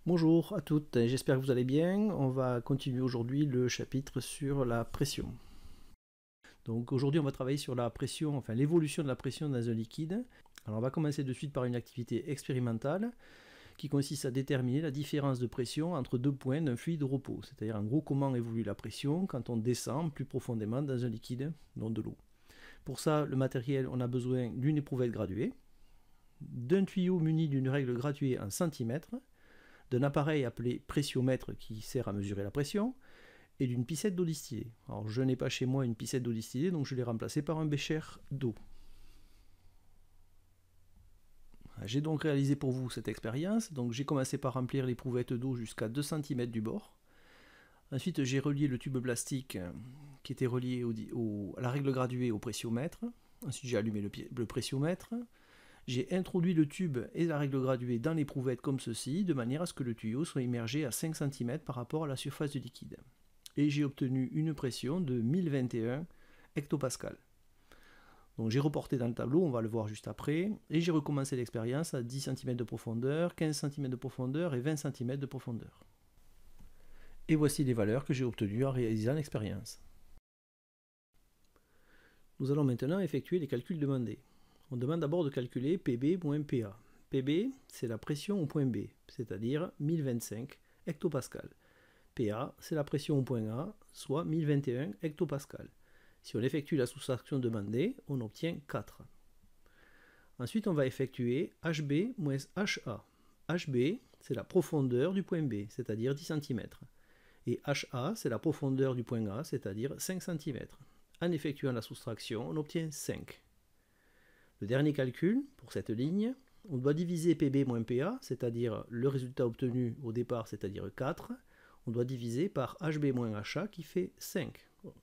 Bonjour à toutes, j'espère que vous allez bien. On va continuer aujourd'hui le chapitre sur la pression. Donc aujourd'hui on va travailler sur la pression, enfin l'évolution de la pression dans un liquide. Alors on va commencer de suite par une activité expérimentale qui consiste à déterminer la différence de pression entre deux points d'un fluide au repos. C'est-à-dire en gros comment évolue la pression quand on descend plus profondément dans un liquide, non de l'eau. Pour ça, le matériel, on a besoin d'une éprouvette graduée, d'un tuyau muni d'une règle graduée en centimètres, d'un appareil appelé pressiomètre qui sert à mesurer la pression, et d'une piscette d'eau distillée. Alors je n'ai pas chez moi une piscette d'eau distillée, donc je l'ai remplacée par un bécher d'eau. J'ai donc réalisé pour vous cette expérience, donc j'ai commencé par remplir l'éprouvette d'eau jusqu'à 2 cm du bord. Ensuite j'ai relié le tube plastique qui était relié à la règle graduée au pressiomètre. Ensuite j'ai allumé le pressiomètre. J'ai introduit le tube et la règle graduée dans l'éprouvette comme ceci, de manière à ce que le tuyau soit immergé à 5 cm par rapport à la surface du liquide. Et j'ai obtenu une pression de 1021 hectopascales. Donc j'ai reporté dans le tableau, on va le voir juste après, et j'ai recommencé l'expérience à 10 cm de profondeur, 15 cm de profondeur et 20 cm de profondeur. Et voici les valeurs que j'ai obtenues en réalisant l'expérience. Nous allons maintenant effectuer les calculs demandés. On demande d'abord de calculer PB moins PA. PB, c'est la pression au point B, c'est-à-dire 1025 hectopascales. PA, c'est la pression au point A, soit 1021 hectopascales. Si on effectue la soustraction demandée, on obtient 4. Ensuite, on va effectuer HB moins HA. HB, c'est la profondeur du point B, c'est-à-dire 10 cm. Et HA, c'est la profondeur du point A, c'est-à-dire 5 cm. En effectuant la soustraction, on obtient 5. Le dernier calcul, pour cette ligne, on doit diviser PB moins PA, c'est-à-dire le résultat obtenu au départ, c'est-à-dire 4. On doit diviser par HB moins HA qui fait 5.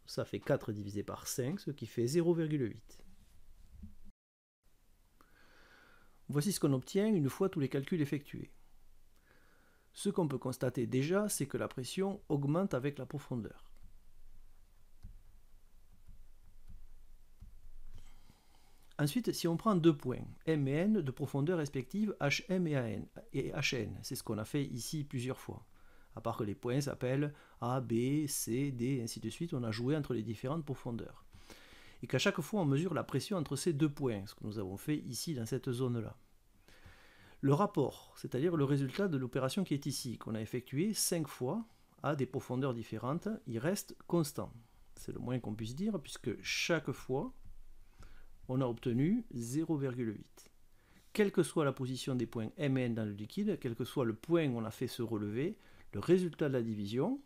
Ça fait 4 divisé par 5, ce qui fait 0,8. Voici ce qu'on obtient une fois tous les calculs effectués. Ce qu'on peut constater déjà, c'est que la pression augmente avec la profondeur. Ensuite, si on prend deux points, M et N, de profondeur respective HM et HN, c'est ce qu'on a fait ici plusieurs fois. À part que les points s'appellent A, B, C, D, et ainsi de suite, on a joué entre les différentes profondeurs. Et qu'à chaque fois, on mesure la pression entre ces deux points, ce que nous avons fait ici dans cette zone-là. Le rapport, c'est-à-dire le résultat de l'opération qui est ici, qu'on a effectué 5 fois à des profondeurs différentes, il reste constant. C'est le moins qu'on puisse dire, puisque chaque fois, on a obtenu 0,8. Quelle que soit la position des points M et N dans le liquide, quel que soit le point où on a fait se relever, le résultat de la division,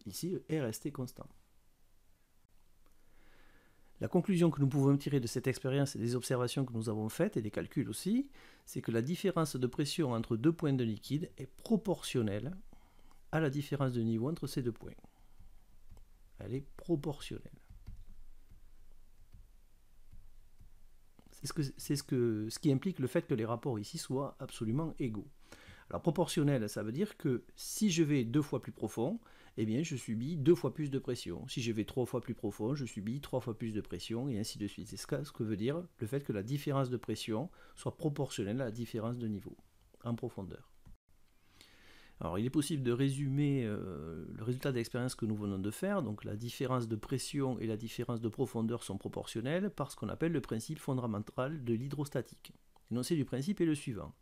ici, est resté constant. La conclusion que nous pouvons tirer de cette expérience et des observations que nous avons faites, et des calculs aussi, c'est que la différence de pression entre deux points de liquide est proportionnelle à la différence de niveau entre ces deux points. Elle est proportionnelle. C'est ce qui implique le fait que les rapports ici soient absolument égaux. Alors proportionnel, ça veut dire que si je vais 2 fois plus profond, eh bien je subis 2 fois plus de pression. Si je vais 3 fois plus profond, je subis 3 fois plus de pression, et ainsi de suite. C'est ce que veut dire le fait que la différence de pression soit proportionnelle à la différence de niveau en profondeur. Alors il est possible de résumer le résultat de l'expérience que nous venons de faire. Donc la différence de pression et la différence de profondeur sont proportionnelles par ce qu'on appelle le principe fondamental de l'hydrostatique. L'énoncé du principe est le suivant.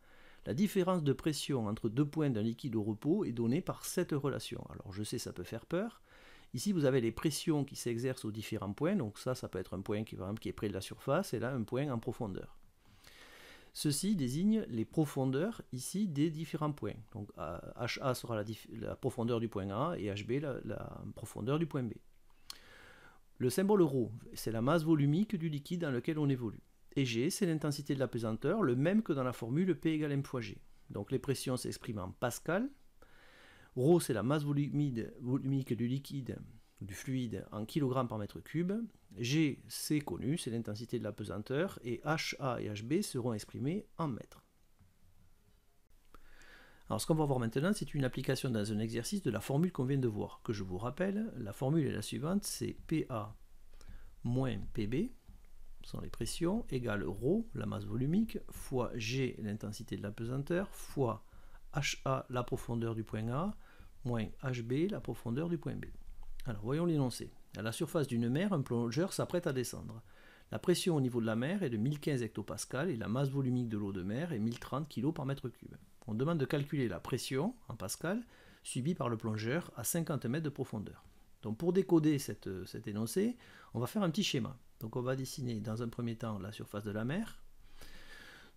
La différence de pression entre deux points d'un liquide au repos est donnée par cette relation. Alors je sais, ça peut faire peur. Ici vous avez les pressions qui s'exercent aux différents points. Donc ça peut être un point qui est près de la surface et là un point en profondeur. Ceci désigne les profondeurs ici des différents points. Donc HA sera la profondeur du point A et HB la profondeur du point B. Le symbole ρ, c'est la masse volumique du liquide dans lequel on évolue. Et G, c'est l'intensité de la pesanteur, le même que dans la formule P égale M fois G. Donc les pressions s'expriment en pascal. Rho, c'est la masse volumique du liquide, du fluide, en kg par mètre cube. G, c'est connu, c'est l'intensité de la pesanteur. Et HA et HB seront exprimés en mètres. Alors ce qu'on va voir maintenant, c'est une application dans un exercice de la formule qu'on vient de voir, que je vous rappelle. La formule est la suivante, c'est PA moins PB, sont les pressions, égale ρ, la masse volumique, fois G, l'intensité de la pesanteur, fois HA, la profondeur du point A, moins HB, la profondeur du point B. Alors voyons l'énoncé. À la surface d'une mer, un plongeur s'apprête à descendre. La pression au niveau de la mer est de 1015 hectopascales et la masse volumique de l'eau de mer est 1030 kg par mètre cube. On demande de calculer la pression, en pascal, subie par le plongeur à 50 mètres de profondeur. Donc pour décoder cet énoncé, on va faire un petit schéma. Donc on va dessiner dans un premier temps la surface de la mer.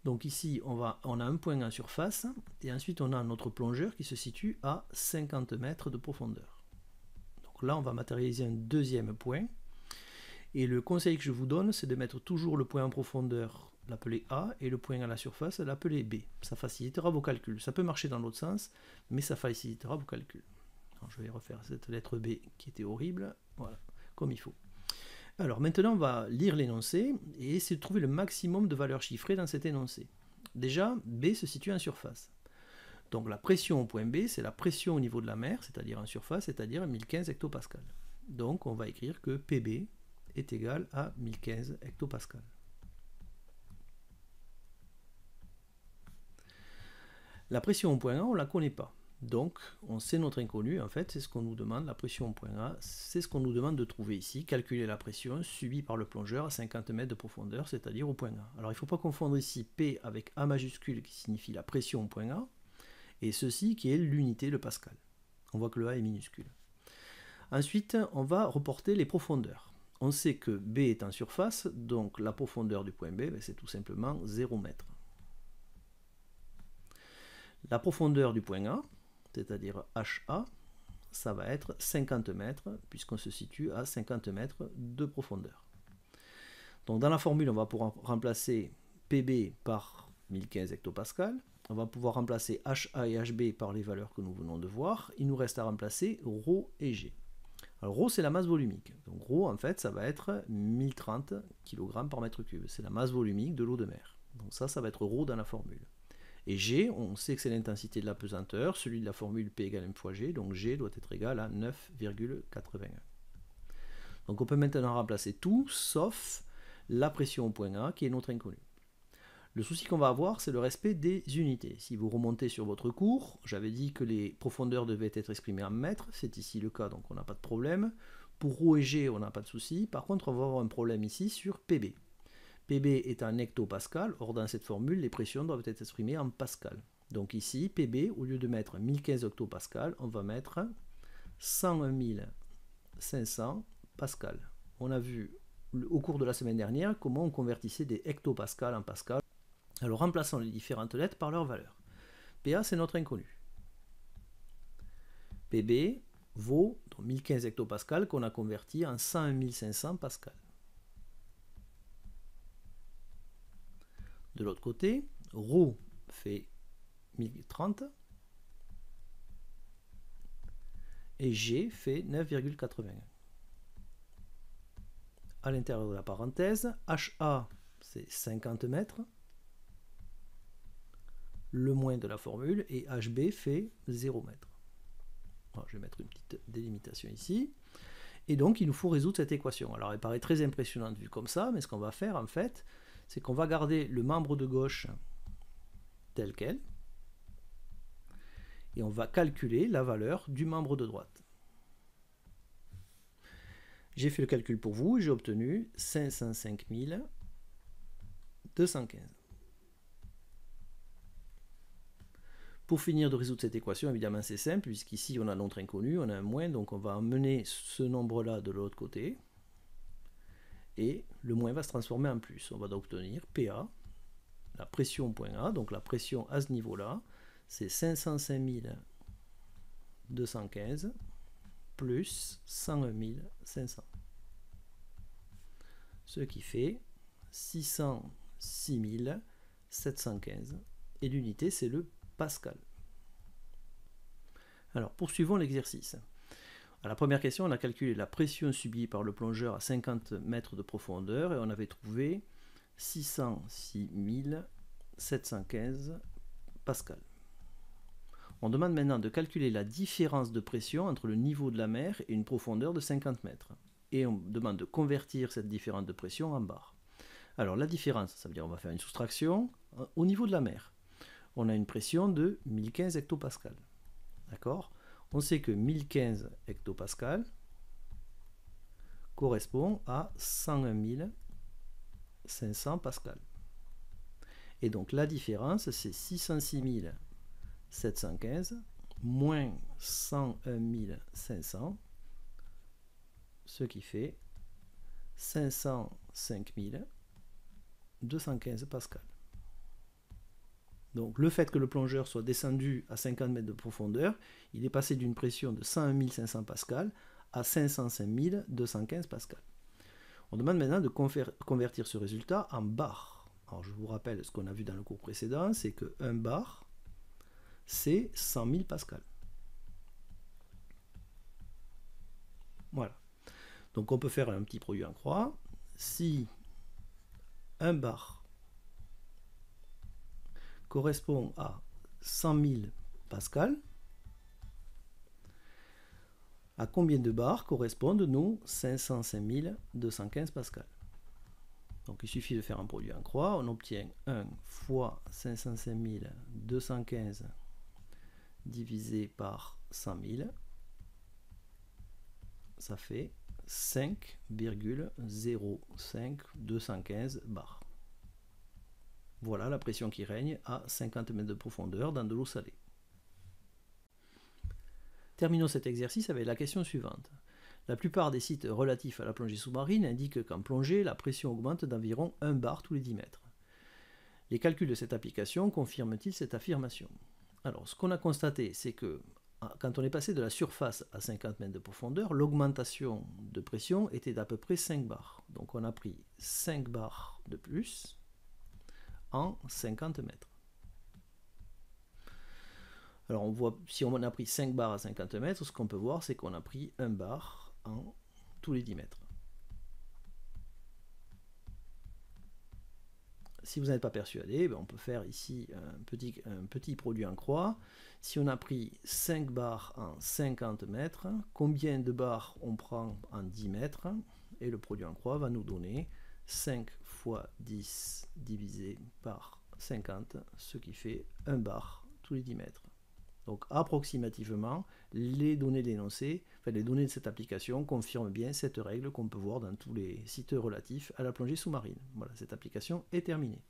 Donc ici, on a un point en surface, et ensuite on a notre plongeur qui se situe à 50 mètres de profondeur. Donc là, on va matérialiser un deuxième point. Et le conseil que je vous donne, c'est de mettre toujours le point en profondeur, l'appeler A, et le point à la surface, l'appeler B. Ça facilitera vos calculs. Ça peut marcher dans l'autre sens, mais ça facilitera vos calculs. Alors, je vais refaire cette lettre B qui était horrible. Voilà, comme il faut. Alors maintenant, on va lire l'énoncé et essayer de trouver le maximum de valeurs chiffrées dans cet énoncé. Déjà, B se situe en surface. Donc la pression au point B, c'est la pression au niveau de la mer, c'est-à-dire en surface, c'est-à-dire 1015 hectopascales. Donc on va écrire que PB est égal à 1015 hectopascales. La pression au point A, on ne la connaît pas. Donc, on sait notre inconnu, en fait, c'est ce qu'on nous demande, la pression au point A, c'est ce qu'on nous demande de trouver ici, calculer la pression subie par le plongeur à 50 mètres de profondeur, c'est-à-dire au point A. Alors, il ne faut pas confondre ici P avec A majuscule qui signifie la pression au point A, et ceci qui est l'unité, le pascal. On voit que le A est minuscule. Ensuite, on va reporter les profondeurs. On sait que B est en surface, donc la profondeur du point B, c'est tout simplement 0 mètre. La profondeur du point A, c'est-à-dire HA, ça va être 50 mètres, puisqu'on se situe à 50 mètres de profondeur. Donc dans la formule, on va pouvoir remplacer PB par 1015 hectopascales. On va pouvoir remplacer HA et HB par les valeurs que nous venons de voir. Il nous reste à remplacer ρ et G. Alors ρ, c'est la masse volumique. Donc ρ, en fait, ça va être 1030 kg par mètre cube. C'est la masse volumique de l'eau de mer. Donc ça va être ρ dans la formule. Et G, on sait que c'est l'intensité de la pesanteur, celui de la formule P égale M fois G, donc G doit être égal à 9,81. Donc on peut maintenant remplacer tout, sauf la pression au point A, qui est notre inconnue. Le souci qu'on va avoir, c'est le respect des unités. Si vous remontez sur votre cours, j'avais dit que les profondeurs devaient être exprimées en mètres, c'est ici le cas, donc on n'a pas de problème. Pour ρ et G, on n'a pas de souci. Par contre, on va avoir un problème ici sur PB. PB est en hectopascal, or dans cette formule, les pressions doivent être exprimées en pascal. Donc ici, PB, au lieu de mettre 1015 hectopascal, on va mettre 101 500 pascal. On a vu au cours de la semaine dernière comment on convertissait des hectopascales en pascal. Alors remplaçons les différentes lettres par leur valeur. PA, c'est notre inconnu. PB vaut 1015 hectopascal qu'on a converti en 101 500 pascal. De l'autre côté, ρ fait 1030 et G fait 9,81. À l'intérieur de la parenthèse, HA c'est 50 mètres, le moins de la formule, et HB fait 0 mètre. Alors, je vais mettre une petite délimitation ici. Et donc, il nous faut résoudre cette équation. Alors, elle paraît très impressionnante vue comme ça, mais ce qu'on va faire, en fait, c'est qu'on va garder le membre de gauche tel quel, et on va calculer la valeur du membre de droite. J'ai fait le calcul pour vous, et j'ai obtenu 505 215. Pour finir de résoudre cette équation, évidemment c'est simple, puisqu'ici on a notre inconnu, on a un moins, donc on va emmener ce nombre-là de l'autre côté, et le moins va se transformer en plus. On va donc obtenir PA, la pression point A, donc la pression à ce niveau-là, c'est 505 215 plus 101 500. Ce qui fait 606 715. Et l'unité, c'est le pascal. Alors, poursuivons l'exercice. À la première question, on a calculé la pression subie par le plongeur à 50 mètres de profondeur et on avait trouvé 606 715 pascal. On demande maintenant de calculer la différence de pression entre le niveau de la mer et une profondeur de 50 mètres. Et on demande de convertir cette différence de pression en bar. Alors la différence, ça veut dire qu'on va faire une soustraction au niveau de la mer. on a une pression de 1015 hectopascales. D'accord? On sait que 1015 hectopascales correspond à 101 500 pascals. Et donc la différence, c'est 606 715 moins 101 500, ce qui fait 505 215 pascals. Donc le fait que le plongeur soit descendu à 50 mètres de profondeur, il est passé d'une pression de 101 500 pascals à 505 215 pascals. On demande maintenant de convertir ce résultat en bar. Alors je vous rappelle ce qu'on a vu dans le cours précédent, c'est que 1 bar, c'est 100 000 pascals. Voilà. Donc on peut faire un petit produit en croix. Si 1 bar correspond à 100 000 pascals, à combien de bars correspondent nos 505 215 pascals? Donc il suffit de faire un produit en croix, on obtient 1 fois 505 215 divisé par 100 000, ça fait 5,05215 bars. Voilà la pression qui règne à 50 mètres de profondeur dans de l'eau salée. Terminons cet exercice avec la question suivante. La plupart des sites relatifs à la plongée sous-marine indiquent qu'en plongée, la pression augmente d'environ 1 bar tous les 10 mètres. Les calculs de cette application confirment-ils cette affirmation? Alors, ce qu'on a constaté, c'est que quand on est passé de la surface à 50 mètres de profondeur, l'augmentation de pression était d'à peu près 5 bars. Donc on a pris 5 bars de plus en 50 mètres. Alors on voit, si on a pris 5 bars à 50 mètres, ce qu'on peut voir, c'est qu'on a pris 1 bar en tous les 10 mètres. Si vous n'êtes pas persuadé, on peut faire ici un petit produit en croix. Si on a pris 5 bars en 50 mètres, combien de bars on prend en 10 mètres? Et le produit en croix va nous donner 5 fois 10 divisé par 50, ce qui fait 1 bar tous les 10 mètres. Donc approximativement, les données d'énoncé, les données de cette application confirment bien cette règle qu'on peut voir dans tous les sites relatifs à la plongée sous-marine. Voilà, cette application est terminée.